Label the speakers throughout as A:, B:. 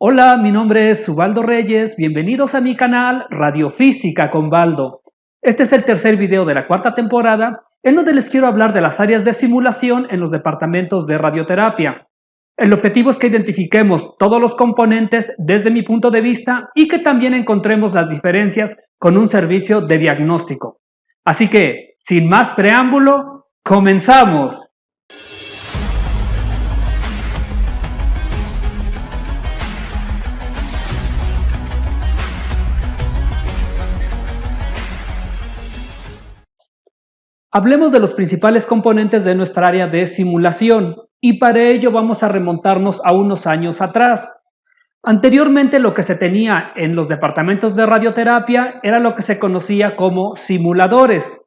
A: Hola, mi nombre es Ubaldo Reyes, bienvenidos a mi canal Radiofísica con Baldo. Este es el tercer video de la cuarta temporada en donde les quiero hablar de las áreas de simulación en los departamentos de radioterapia. El objetivo es que identifiquemos todos los componentes desde mi punto de vista y que también encontremos las diferencias con un servicio de diagnóstico. Así que, sin más preámbulo, comenzamos. Hablemos de los principales componentes de nuestra área de simulación y para ello vamos a remontarnos a unos años atrás. Anteriormente lo que se tenía en los departamentos de radioterapia era lo que se conocía como simuladores.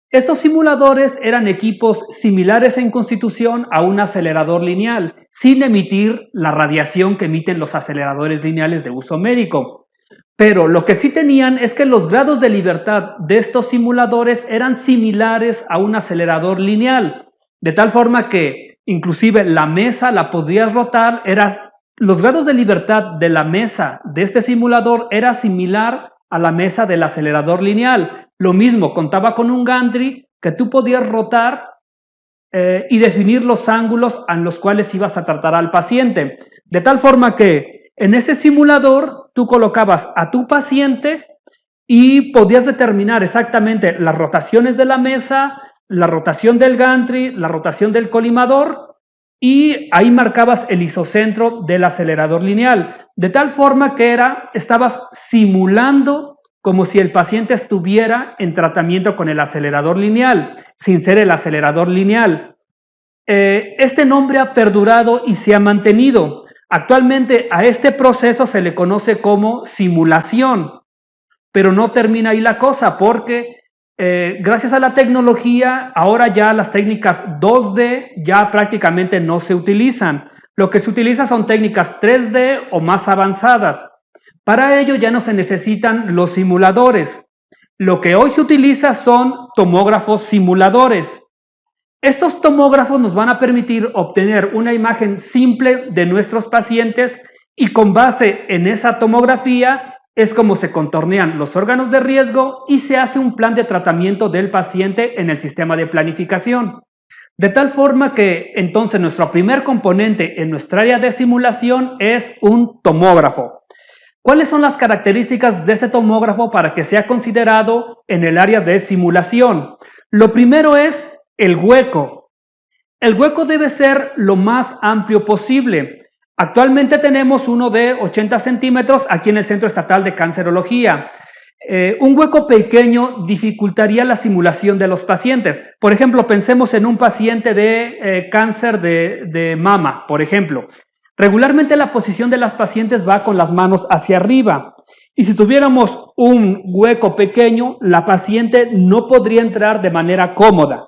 A: Estos simuladores eran equipos similares en constitución a un acelerador lineal, sin emitir la radiación que emiten los aceleradores lineales de uso médico. Pero lo que sí tenían es que los grados de libertad de estos simuladores eran similares a un acelerador lineal, de tal forma que inclusive la mesa la podías rotar, los grados de libertad de la mesa de este simulador era similar a la mesa del acelerador lineal. Lo mismo, contaba con un gantry que tú podías rotar y definir los ángulos en los cuales ibas a tratar al paciente, de tal forma que en ese simulador tú colocabas a tu paciente y podías determinar exactamente las rotaciones de la mesa, la rotación del gantry, la rotación del colimador y ahí marcabas el isocentro del acelerador lineal, de tal forma que estabas simulando como si el paciente estuviera en tratamiento con el acelerador lineal, sin ser el acelerador lineal. Este nombre ha perdurado y se ha mantenido. Actualmente a este proceso se le conoce como simulación, pero no termina ahí la cosa porque gracias a la tecnología ahora ya las técnicas 2D ya prácticamente no se utilizan. Lo que se utiliza son técnicas 3D o más avanzadas. Para ello ya no se necesitan los simuladores. Lo que hoy se utiliza son tomógrafos simuladores. Estos tomógrafos nos van a permitir obtener una imagen simple de nuestros pacientes y con base en esa tomografía es como se contornean los órganos de riesgo y se hace un plan de tratamiento del paciente en el sistema de planificación. De tal forma que entonces nuestro primer componente en nuestra área de simulación es un tomógrafo. ¿Cuáles son las características de este tomógrafo para que sea considerado en el área de simulación? Lo primero es el hueco. El hueco debe ser lo más amplio posible. Actualmente tenemos uno de 80 centímetros aquí en el Centro Estatal de Cancerología. Un hueco pequeño dificultaría la simulación de los pacientes. Por ejemplo, pensemos en un paciente de cáncer de mama, por ejemplo. Regularmente la posición de las pacientes va con las manos hacia arriba. Y si tuviéramos un hueco pequeño, la paciente no podría entrar de manera cómoda.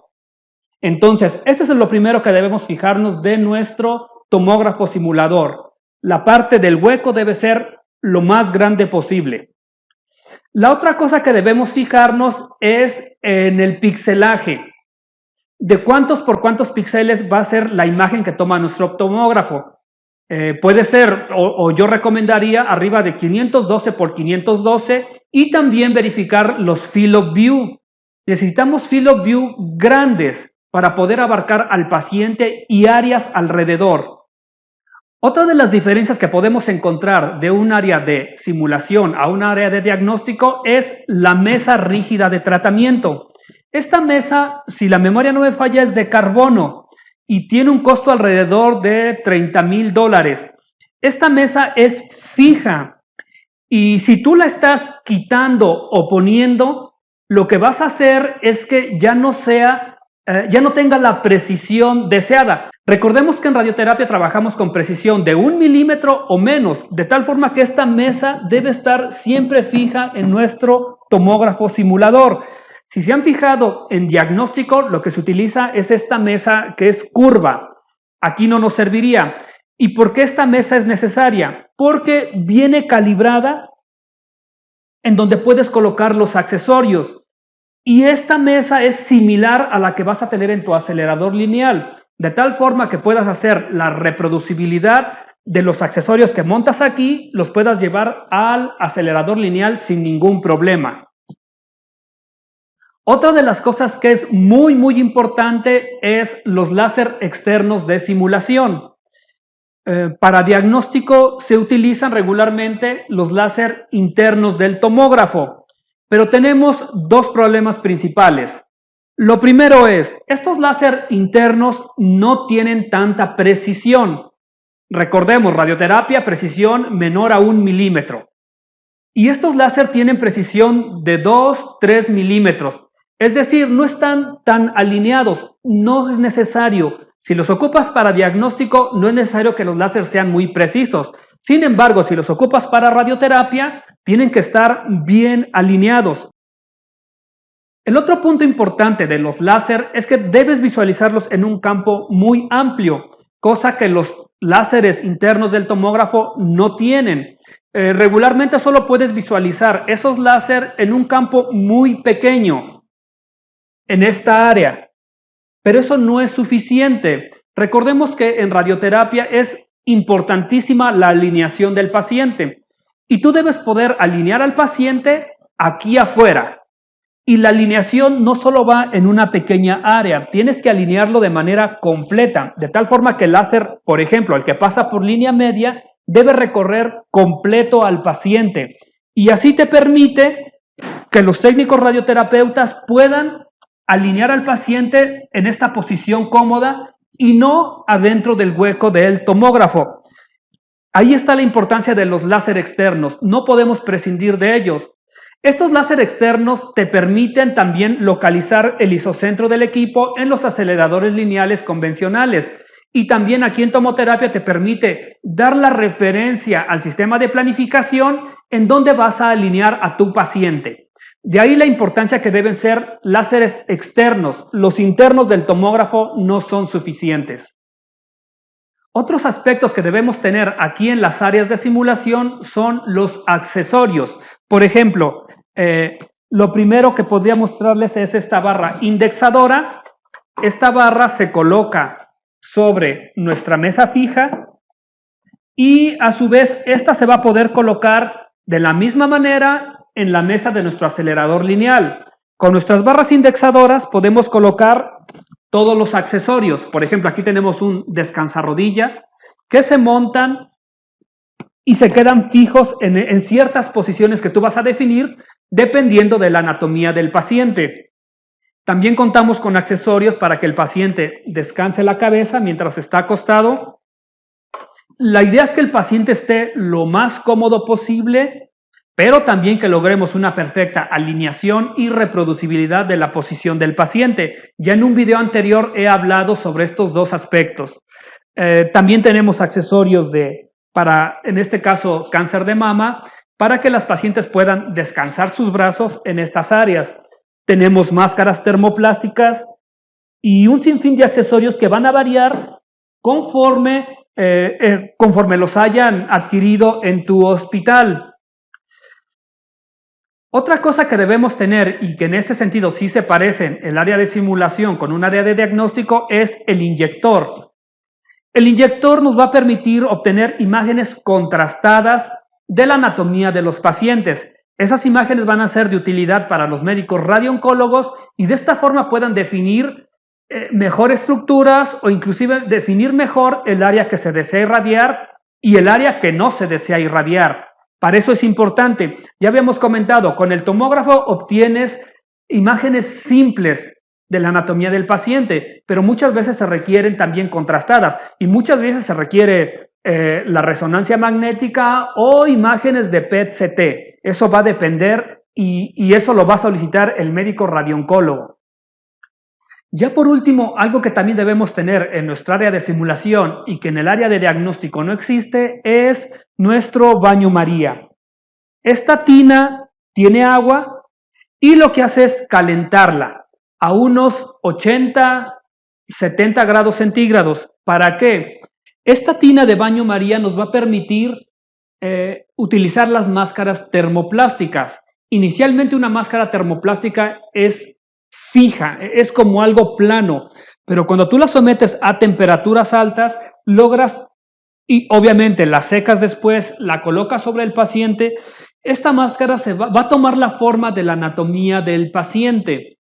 A: Entonces, este es lo primero que debemos fijarnos de nuestro tomógrafo simulador. La parte del hueco debe ser lo más grande posible. La otra cosa que debemos fijarnos es en el pixelaje. De cuántos por cuántos píxeles va a ser la imagen que toma nuestro tomógrafo. Puede ser, o yo recomendaría, arriba de 512 por 512 y también verificar los field of view. Necesitamos field of view grandes para poder abarcar al paciente y áreas alrededor. Otra de las diferencias que podemos encontrar de un área de simulación a un área de diagnóstico es la mesa rígida de tratamiento. Esta mesa, si la memoria no me falla, es de carbono y tiene un costo alrededor de $30,000. Esta mesa es fija y si tú la estás quitando o poniendo, lo que vas a hacer es que ya no tenga la precisión deseada. Recordemos que en radioterapia trabajamos con precisión de 1 milímetro o menos, de tal forma que esta mesa debe estar siempre fija en nuestro tomógrafo simulador. Si se han fijado en diagnóstico, lo que se utiliza es esta mesa que es curva. Aquí no nos serviría. ¿Y por qué esta mesa es necesaria? Porque viene calibrada en donde puedes colocar los accesorios. Y esta mesa es similar a la que vas a tener en tu acelerador lineal, de tal forma que puedas hacer la reproducibilidad de los accesorios que montas aquí los puedas llevar al acelerador lineal sin ningún problema. Otra de las cosas que es muy importante es los láser externos de simulación. Para diagnóstico se utilizan regularmente los láser internos del tomógrafo, pero tenemos dos problemas principales. Lo primero es, estos láser internos no tienen tanta precisión. Recordemos, radioterapia, precisión menor a 1 milímetro. Y estos láser tienen precisión de 2-3 milímetros. Es decir, no están tan alineados, no es necesario. Si los ocupas para diagnóstico, no es necesario que los láseres sean muy precisos. Sin embargo, si los ocupas para radioterapia, tienen que estar bien alineados. El otro punto importante de los láser es que debes visualizarlos en un campo muy amplio, cosa que los láseres internos del tomógrafo no tienen. Regularmente solo puedes visualizar esos láser en un campo muy pequeño, en esta área. Pero eso no es suficiente. Recordemos que en radioterapia es importantísima la alineación del paciente. Y tú debes poder alinear al paciente aquí afuera. Y la alineación no solo va en una pequeña área, tienes que alinearlo de manera completa, de tal forma que el láser, por ejemplo, el que pasa por línea media, debe recorrer completo al paciente. Y así te permite que los técnicos radioterapeutas puedan alinear al paciente en esta posición cómoda y no adentro del hueco del tomógrafo. Ahí está la importancia de los láser externos, no podemos prescindir de ellos. Estos láser externos te permiten también localizar el isocentro del equipo en los aceleradores lineales convencionales y también aquí en tomoterapia te permite dar la referencia al sistema de planificación en donde vas a alinear a tu paciente. De ahí la importancia que deben ser láseres externos. Los internos del tomógrafo no son suficientes. Otros aspectos que debemos tener aquí en las áreas de simulación son los accesorios. Por ejemplo, lo primero que podría mostrarles es esta barra indexadora. Esta barra se coloca sobre nuestra mesa fija y a su vez esta se va a poder colocar de la misma manera en la mesa de nuestro acelerador lineal. Con nuestras barras indexadoras podemos colocar todos los accesorios. Por ejemplo, aquí tenemos un descansarrodillas que se montan y se quedan fijos en ciertas posiciones que tú vas a definir dependiendo de la anatomía del paciente. También contamos con accesorios para que el paciente descanse la cabeza mientras está acostado. La idea es que el paciente esté lo más cómodo posible, pero también que logremos una perfecta alineación y reproducibilidad de la posición del paciente. Ya en un video anterior he hablado sobre estos dos aspectos. También tenemos accesorios para, en este caso, cáncer de mama, para que las pacientes puedan descansar sus brazos en estas áreas. Tenemos máscaras termoplásticas y un sinfín de accesorios que van a variar conforme los hayan adquirido en tu hospital. Otra cosa que debemos tener y que en ese sentido sí se parecen el área de simulación con un área de diagnóstico es el inyector. El inyector nos va a permitir obtener imágenes contrastadas de la anatomía de los pacientes. Esas imágenes van a ser de utilidad para los médicos radiooncólogos y de esta forma puedan definir mejor estructuras o inclusive definir mejor el área que se desea irradiar y el área que no se desea irradiar. Para eso es importante. Ya habíamos comentado, con el tomógrafo obtienes imágenes simples de la anatomía del paciente, pero muchas veces se requieren también contrastadas y muchas veces se requiere la resonancia magnética o imágenes de PET-CT. Eso va a depender y eso lo va a solicitar el médico radiooncólogo. Ya por último, algo que también debemos tener en nuestra área de simulación y que en el área de diagnóstico no existe es nuestro baño María. Esta tina tiene agua y lo que hace es calentarla a unos 80, 70 grados centígrados. ¿Para qué? Esta tina de baño María nos va a permitir utilizar las máscaras termoplásticas. Inicialmente una máscara termoplástica es fija, es como algo plano, pero cuando tú la sometes a temperaturas altas, logras y obviamente la secas después, la colocas sobre el paciente, esta máscara va a tomar la forma de la anatomía del paciente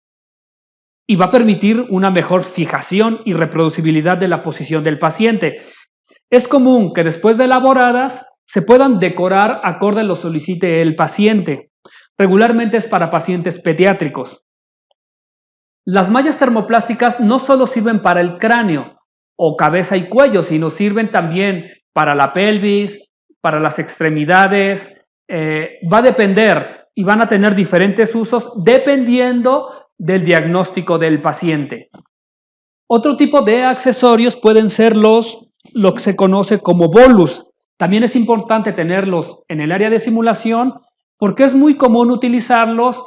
A: y va a permitir una mejor fijación y reproducibilidad de la posición del paciente. Es común que después de elaboradas se puedan decorar acorde lo solicite el paciente. Regularmente es para pacientes pediátricos. Las mallas termoplásticas no solo sirven para el cráneo o cabeza y cuello, sino sirven también para la pelvis, para las extremidades. Va a depender y van a tener diferentes usos dependiendo del diagnóstico del paciente. Otro tipo de accesorios pueden ser lo que se conoce como bolus. También es importante tenerlos en el área de simulación porque es muy común utilizarlos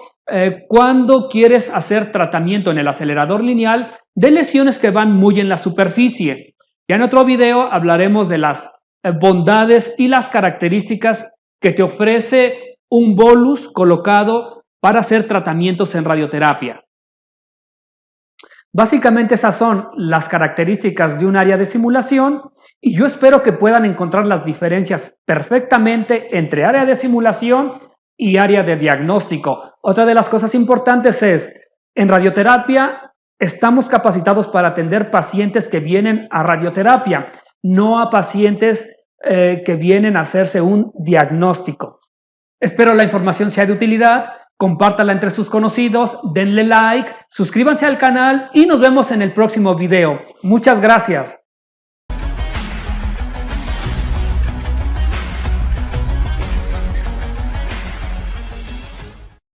A: cuando quieres hacer tratamiento en el acelerador lineal de lesiones que van muy en la superficie. Ya en otro video hablaremos de las bondades y las características que te ofrece un bolus colocado para hacer tratamientos en radioterapia. Básicamente esas son las características de un área de simulación y yo espero que puedan encontrar las diferencias perfectamente entre área de simulación y área de diagnóstico. Otra de las cosas importantes es, en radioterapia estamos capacitados para atender pacientes que vienen a radioterapia, no a pacientes que vienen a hacerse un diagnóstico. Espero la información sea de utilidad. Compártala entre sus conocidos, denle like, suscríbanse al canal y nos vemos en el próximo video. Muchas gracias.